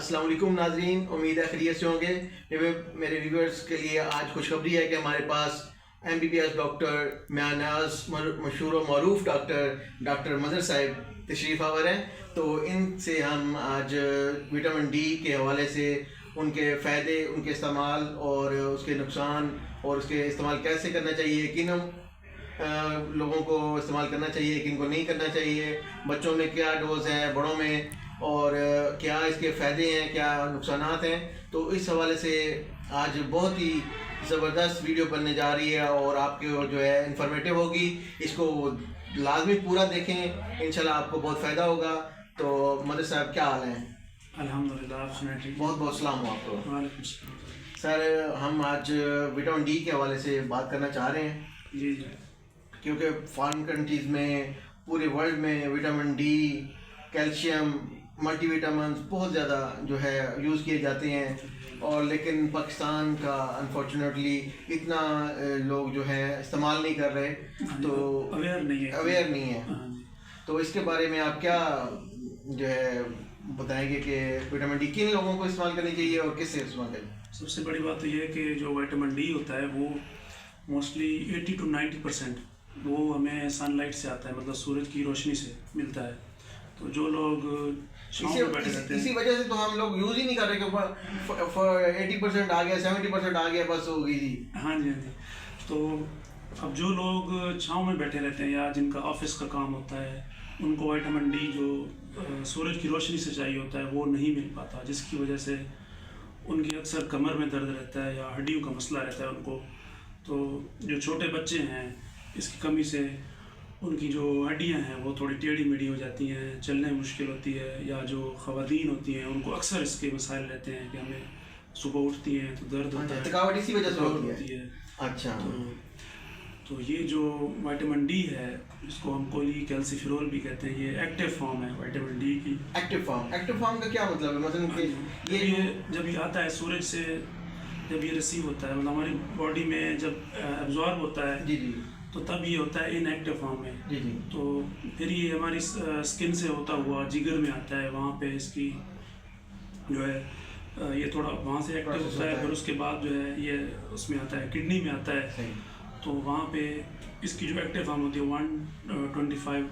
अस्सलाम वालेकुम नाज़रीन, उम्मीद है खैरियत से होंगे। मेरे व्यूअर्स के लिए आज खुशखबरी है कि हमारे पास MBBS डॉक्टर म्यानाज मशहूर और मरूफ डॉक्टर मदर साहब तशरीफ़ आवर हैं। तो इनसे हम आज विटामिन डी के हवाले से उनके फ़ायदे, उनके इस्तेमाल और उसके नुकसान और उसके इस्तेमाल कैसे करना चाहिए, किन लोगों को इस्तेमाल करना चाहिए, किन को नहीं करना चाहिए, बच्चों में क्या डोज है, बड़ों में, और क्या इसके फ़ायदे हैं, क्या नुकसानात हैं। तो इस हवाले से आज बहुत ही ज़बरदस्त वीडियो बनने जा रही है और आपके जो है इन्फॉर्मेटिव होगी। इसको लाजमी पूरा देखें, इंशाल्लाह आपको बहुत फ़ायदा होगा। तो मदर साहब क्या हाल हैं? अल्हम्दुलिल्लाह, आप सुनाइए। बहुत बहुत सलाम हो आपको। वालेकुम सलाम। सर, हम आज विटामिन डी के हवाले से बात करना चाह रहे हैं जी जी। क्योंकि फॉरेन कंट्रीज़ में, पूरे वर्ल्ड में विटामिन डी, कैल्शियम, मल्टीविटामिन बहुत ज़्यादा जो है यूज़ किए जाते हैं, और लेकिन पाकिस्तान का अनफॉर्चुनेटली इतना लोग जो है इस्तेमाल नहीं कर रहे, तो अवेयर नहीं है। हाँ जी। तो इसके बारे में आप क्या जो है बताएंगे कि विटामिन डी किन लोगों को इस्तेमाल करनी चाहिए और किससे इस्तेमाल करें? सबसे बड़ी बात तो ये है कि जो विटामिन डी होता है वो मोस्टली 80 to 90% वो हमें सनलाइट से आता है, मतलब सूरज की रोशनी से मिलता है। तो जो लोग छांव में बैठे रहते हैं, इसी वजह से तो हम लोग यूज़ ही नहीं कर रहे कि 80% आ गया, 70% आ गया, बस हो गई जी। हाँ जी हाँ जी। तो अब जो लोग छांव में बैठे रहते हैं या जिनका ऑफिस का काम होता है, उनको विटामिन डी जो सूरज की रोशनी से चाहिए होता है वो नहीं मिल पाता, जिसकी वजह से उनकी अक्सर कमर में दर्द रहता है या हड्डियों का मसला रहता है उनको। तो जो छोटे बच्चे हैं, इसकी कमी से उनकी जो हड्डियां हैं वो थोड़ी टेढ़ी मेढ़ी हो जाती हैं, चलने में मुश्किल होती है, या जो ख़वातीन होती हैं उनको अक्सर इसके मसाइल रहते हैं कि हमें सुबह उठती हैं तो दर्द होता है, थकावट इसी वजह से होती है। अच्छा। तो ये जो विटामिन डी है, इसको हम कोलीकैल्सिफेरॉल भी कहते हैं, ये एक्टिव फॉर्म है विटामिन डी की। एक्टिव फॉर्म का क्या मतलब है? मतलब कि ये जब ये आता है सूरज से, जब ये रिसीव होता है, मतलब हमारी बॉडी में जब एब्जॉर्ब होता है, जी जी, तो तब ये होता है इनएक्टिव फॉर्म में। जी जी। तो फिर ये हमारी स्किन से होता हुआ जिगर में आता है, वहाँ पे इसकी जो है ये थोड़ा वहाँ से एक्टिव होता है, फिर उसके बाद जो है ये उसमें आता है, किडनी में आता है। तो वहाँ पे इसकी जो एक्टिव फॉर्म होती है 125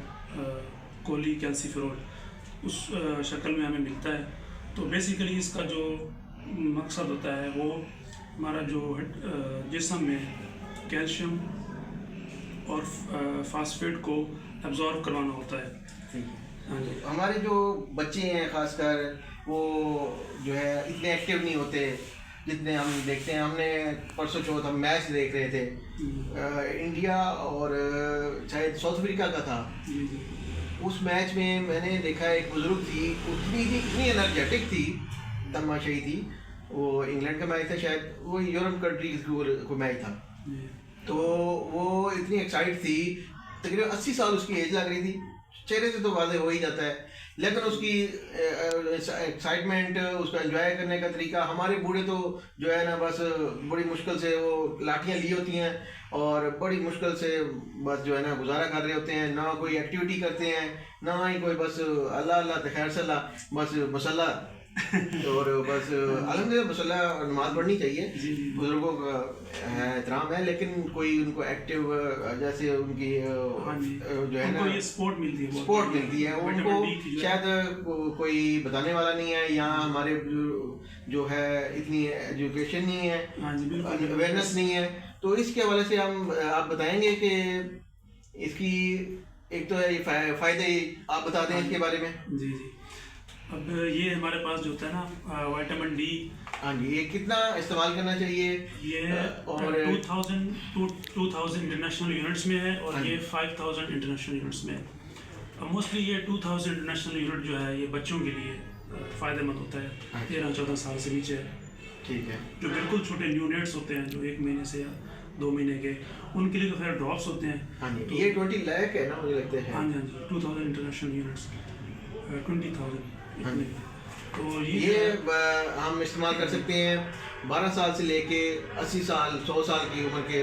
कोलीकैल्सिफेरॉल उस शक्ल में हमें मिलता है। तो बेसिकली इसका जो मकसद होता है वो हमारा जो जिस्म में कैल्शियम और फास्फेट को एब्जॉर्ब करवाना होता है। हाँ जी। हमारे जो बच्चे हैं खासकर, वो जो है इतने एक्टिव नहीं होते जितने हम देखते हैं। हमने परसों चौथ हम मैच देख रहे थे, इंडिया और शायद साउथ अफ्रीका का था। उस मैच में मैंने देखा एक बुजुर्ग थी, इतनी एनर्जेटिक थी, तमाशाई थी। वो इंग्लैंड का मैच था, शायद वो यूरोप कंट्रीज को मैच था। तो वो इतनी एक्साइट थी, तकरीबन 80 साल उसकी एज लग रही थी, चेहरे से तो वाज़ेह हो ही जाता है, लेकिन उसकी एक्साइटमेंट, उसका एंजॉय करने का तरीका। हमारे बूढ़े तो जो है ना, बस बड़ी मुश्किल से वो लाठियाँ ली होती हैं और बड़ी मुश्किल से बस जो है ना गुजारा कर रहे होते हैं, ना कोई एक्टिविटी करते हैं, ना ही कोई, बस अल्लाह अल्लाह खैर सल्ला, बस मसल्ला और बस अल्हम्दुलिल्लाह मसल्ला, नमाज पढ़नी चाहिए, बुजुर्गों का एहतराम है, लेकिन कोई उनको एक्टिव जैसे उनकी जो है ना सपोर्ट मिलती है उनको शायद कोई बताने वाला नहीं है, या हमारे जो है इतनी एजुकेशन नहीं है, अवेयरनेस नहीं है। तो इसके हवाले से आप बताएंगे कि इसकी एक तो है फ़ायदे, आप बता दें इसके बारे में। जी जी। अब ये हमारे पास जो होता है ना विटामिन डी, हाँ जी, ये कितना इस्तेमाल करना चाहिए? ये और 2000 इंटरनेशनल यूनिट्स में है, और ये 5000 इंटरनेशनल यूनिट्स में है। अब मोस्टली ये 2000 इंटरनेशनल यूनिट जो है ये बच्चों के लिए फ़ायदेमंद होता है, 13-14 साल से नीचे है। ठीक है। जो बिल्कुल छोटे न्यूनेट्स होते हैं, जो 1 महीने से या 2 महीने के, उनके लिए तो खैर ड्रॉप्स होते हैं। हाँ जी, तो ये 20 लाख है ना, मुझे लगता है। हाँ जी हाँ जी, 2000 इंटरनेशनल यूनिट्स, 20,000। हाँ जी। तो ये हम इस्तेमाल कर सकते हैं 12 साल से लेके 80 साल 100 साल की उम्र के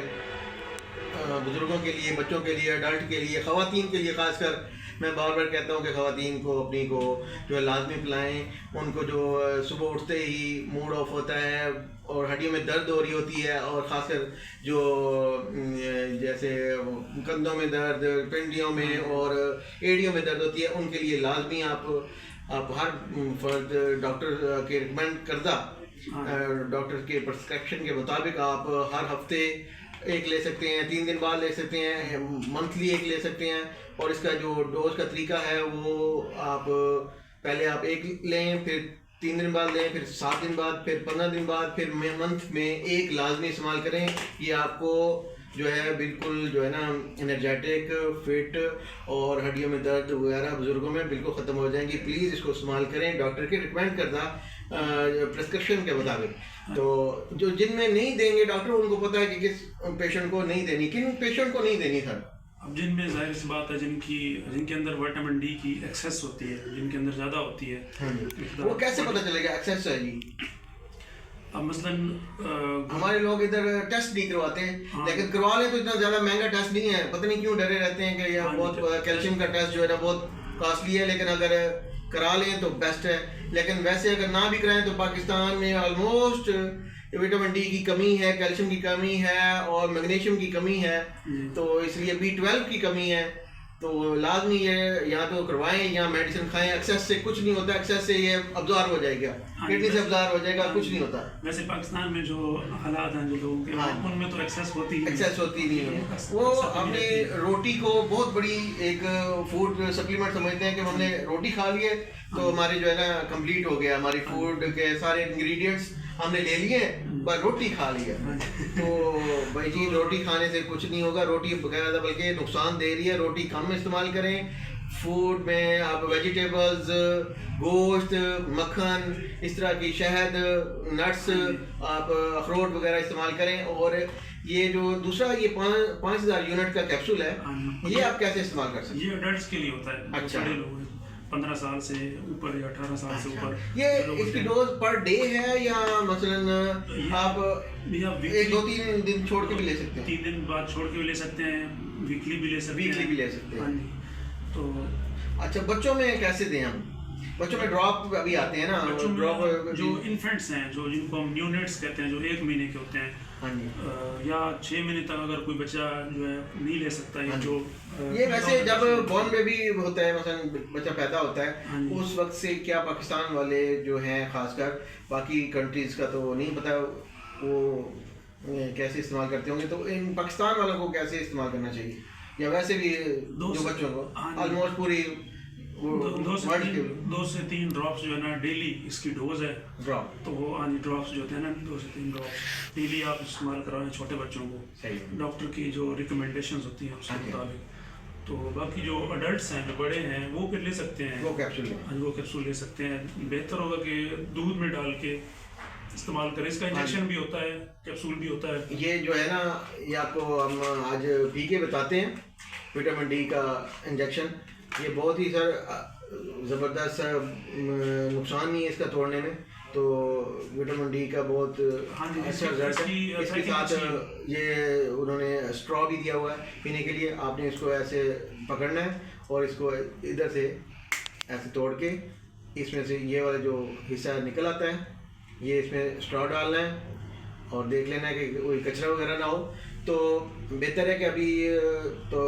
बुजुर्गों के लिए, बच्चों के लिए, अडल्ट के लिए, ख़वातीन के लिए खासकर, मैं बार बार कहता हूँ कि ख़वातीन को अपनी को जो है लाजमी पिलाएँ। उनको जो सुबह उठते ही मूड ऑफ होता है और हड्डियों में दर्द हो रही होती है, और ख़ासकर जो जैसे कंधों में दर्द, पिंडियों में और एड़ियों में दर्द होती है, उनके लिए लाजमी आप हर फर्द डॉक्टर के रिकमेंड करदा डॉक्टर के प्रिस्क्रिप्शन के मुताबिक आप हर हफ्ते एक ले सकते हैं, 3 दिन बाद ले सकते हैं, मंथली एक ले सकते हैं। और इसका जो डोज का तरीका है वो आप पहले आप एक लें, फिर 3 दिन बाद लें, फिर 7 दिन बाद, फिर 15 दिन बाद, फिर मंथ में एक लाजमी इस्तेमाल करें। ये आपको जो है बिल्कुल जो है ना एनर्जेटिक, फिट और हड्डियों में दर्द वगैरह बुजुर्गों में बिल्कुल ख़त्म हो जाएंगी। प्लीज़ इसको इस्तेमाल करें डॉक्टर के रिकमेंड करदा प्रिस्क्रिप्शन के मुताबिक। तो जो जिनमें नहीं देंगे डॉक्टर, उनको पता है कि किस पेशेंट को नहीं देनी, किन पेशेंट को नहीं देनी सर। अब जिनमें जाहिर सी बात है जिनके अंदर विटामिन डी की एक्सेस होती है, जिनके अंदर ज़्यादा होती है, वो कैसे पता चलेगा एक्सेस है जी? अब मसलन हमारे लोग इधर टेस्ट नहीं करवाते हैं, लेकिन करवा लें तो इतना ज़्यादा महंगा टेस्ट नहीं है। पता नहीं क्यों डरे रहते हैं कि यह बहुत कैल्शियम का टेस्ट जो है ना बहुत कॉस्टली है, लेकिन अगर करा लें तो बेस्ट है। लेकिन वैसे अगर ना भी कराएं तो पाकिस्तान में ऑलमोस्ट विटामिन डी की कमी है, कैल्शियम की कमी है और मैग्नीशियम की कमी है, तो इसलिए B12 की कमी है। तो लाजमी ये या तो करवाएं या मेडिसिन खाएं। एक्सेस से कुछ नहीं होता, एक्सेस से ये अब्जॉर्ब हो जाएगा, किडनी से अब्जॉर्ब हो जाएगा, कुछ नहीं होता। वैसे पाकिस्तान में जो हालात हैं जो लोगों के, उनमें तो एक्सेस होती नहीं है। वो अपनी रोटी को बहुत बड़ी एक फूड सप्लीमेंट समझते हैं कि हमने रोटी खा ली है तो हमारे जो है ना कंप्लीट हो गया, हमारी फूड के सारे इंग्रेडिएंट्स हमने ले लिए पर रोटी खा ली है। तो भाई जी रोटी खाने से कुछ नहीं होगा, रोटी बगैर बल्कि नुकसान दे रही है। रोटी कम इस्तेमाल करें। फूड में आप वेजिटेबल्स, गोश्त, मक्खन, इस तरह की शहद, नट्स, आप अखरोट वगैरह इस्तेमाल करें। और ये जो दूसरा ये 5000 यूनिट का कैप्सूल है, ये आप कैसे इस्तेमाल कर सकते हैं? ये अडल्ट्स के लिए होता है। अच्छा, 15 साल से ऊपर या 18 साल से ऊपर। ये इसकी डोज पर डे है या मसलन आप 1-2-3 दिन छोड़ के भी ले सकते हैं? 3 दिन बाद छोड़ के भी ले सकते हैं, वीकली भी ले सकते हैं। तो अच्छा, बच्चों में कैसे दें हम? बच्चों में ड्रॉप अभी आते हैं ना, ड्रॉप जो इन्फेंट्स हैं, जो जिनको हम न्यूनेट्स कहते हैं, जो 1 महीने के होते हैं, या 6 महीने तक अगर कोई बच्चा जो है नहीं ले सकता है, जो ये वैसे जब बॉर्न बेबी होता है, मतलब बच्चा पैदा होता है, उस वक्त से क्या पाकिस्तान वाले जो हैं, खासकर बाकी कंट्रीज का तो नहीं पता वो कैसे इस्तेमाल करते होंगे, तो इन पाकिस्तान वालों को कैसे इस्तेमाल करना चाहिए? या वैसे भी जो बच्चों को ऑलमोस्ट पूरी 2 से 3 ड्रॉप्स जो है ना डेली इसकी डोज है ड्रॉप। तो वो ड्रॉप्स जो होते हैं ना 2 से 3 ड्रॉप्स डेली आप इस्तेमाल करवाएं छोटे बच्चों को, डॉक्टर की जो रिकमेंडेशंस होती हैं उसके मुताबिक। तो बाकी जो अडल्ट्स हैं, जो बड़े हैं, वो फिर ले सकते हैं, वो कैप्सूल ले सकते हैं। बेहतर होगा कि दूध में डाल के इस्तेमाल करें। इसका इंजेक्शन भी होता है, कैप्सूल भी होता है। ये जो है ना, ये आपको हम आज पी के बताते हैं विटामिन डी का इंजेक्शन। ये बहुत ही सर ज़बरदस्त नुकसान नहीं है इसका तोड़ने में, तो विटामिन डी का बहुत अच्छा रिजल्ट है। इसके साथ ये उन्होंने स्ट्रॉ भी दिया हुआ है पीने के लिए। आपने इसको ऐसे पकड़ना है और इसको इधर से ऐसे तोड़ के इसमें से ये वाला जो हिस्सा निकल आता है, ये इसमें स्ट्रॉ डालना है और देख लेना है कि कोई कचरा वगैरह ना हो। तो बेहतर है कि अभी तो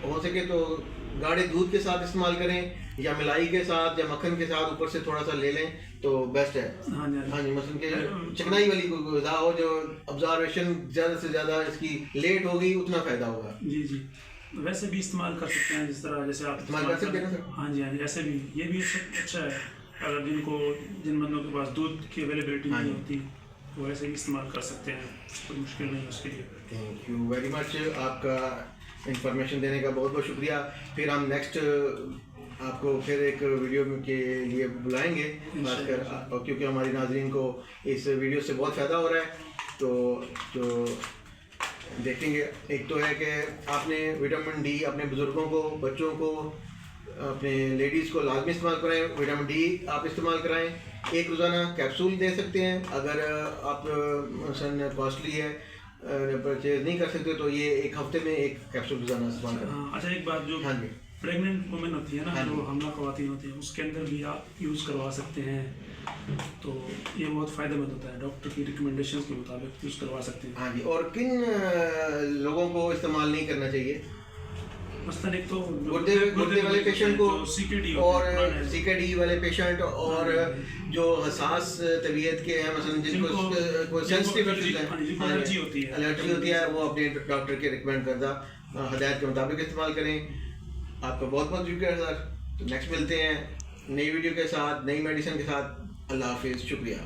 हो सके तो गाढ़े दूध के साथ इस्तेमाल करें या मलाई के साथ या मक्खन के साथ ऊपर से थोड़ा सा ले लें तो बेस्ट है। हाँ जी, मसलन के चिकनाई वाली कोई ग़िज़ा हो जो ऑब्जर्वेशन ज़्यादा से ज़्यादा इसकी लेट होगी उतना फ़ायदा होगा। जी जी, वैसे भी इस्तेमाल कर सकते हैं जिस तरह जैसे आप इस्तेमाल कर सकते हैं सर। हाँ जी, ऐसे भी ये भी अच्छा है। अगर जिन बंदों के पास दूध की अवेलेबिलिटी नहीं होती वो ऐसे भी इस्तेमाल कर सकते हैं, कोई मुश्किल नहीं है उसके लिए। थैंक यू वेरी मच, आपका इंफॉर्मेशन देने का बहुत बहुत शुक्रिया। फिर हम नेक्स्ट आपको फिर एक वीडियो के लिए बुलाएंगे, खासकर क्योंकि हमारी नाज़रीन को इस वीडियो से बहुत फ़ायदा हो रहा है। तो जो देखेंगे, एक तो है कि आपने विटामिन डी अपने बुज़ुर्गों को, बच्चों को, अपने लेडीज़ को लाजमी इस्तेमाल कराएं। विटामिन डी आप इस्तेमाल कराएं। एक रोज़ाना कैप्सूल दे सकते हैं। अगर आप मसलन कॉस्टली है, परचेज नहीं कर सकते तो ये एक हफ्ते में एक कैप्सूल रोज़ाना इस्तेमाल करें। अच्छा, एक बात जो प्रेग्नेंट वुमेन होती है ना, हाँ जो जी। हमला खवातीन होती है, उसके अंदर भी आप यूज़ करवा सकते हैं। तो ये बहुत फ़ायदेमंद होता है, डॉक्टर की रिकमेंडेशंस के मुताबिक यूज़ करवा सकते हैं। हाँ जी। और किन लोगों को इस्तेमाल नहीं करना चाहिए? मसलन एक तो गुर्दे वाले पेशेंट को, सीकेडी और सीकेडी वाले पेशेंट, और जो हसास तबीयत के हैं, मसलन जिनको सेंसिटिव एलर्जी होती है, एलर्जी होती है, वो अपने डॉक्टर के रिकमेंड करदा हदायत के मुताबिक इस्तेमाल करें। आपका बहुत बहुत शुक्रिया सर। तो नेक्स्ट मिलते हैं नई वीडियो के साथ, नई मेडिसिन के साथ। अल्लाह हाफिज़, शुक्रिया।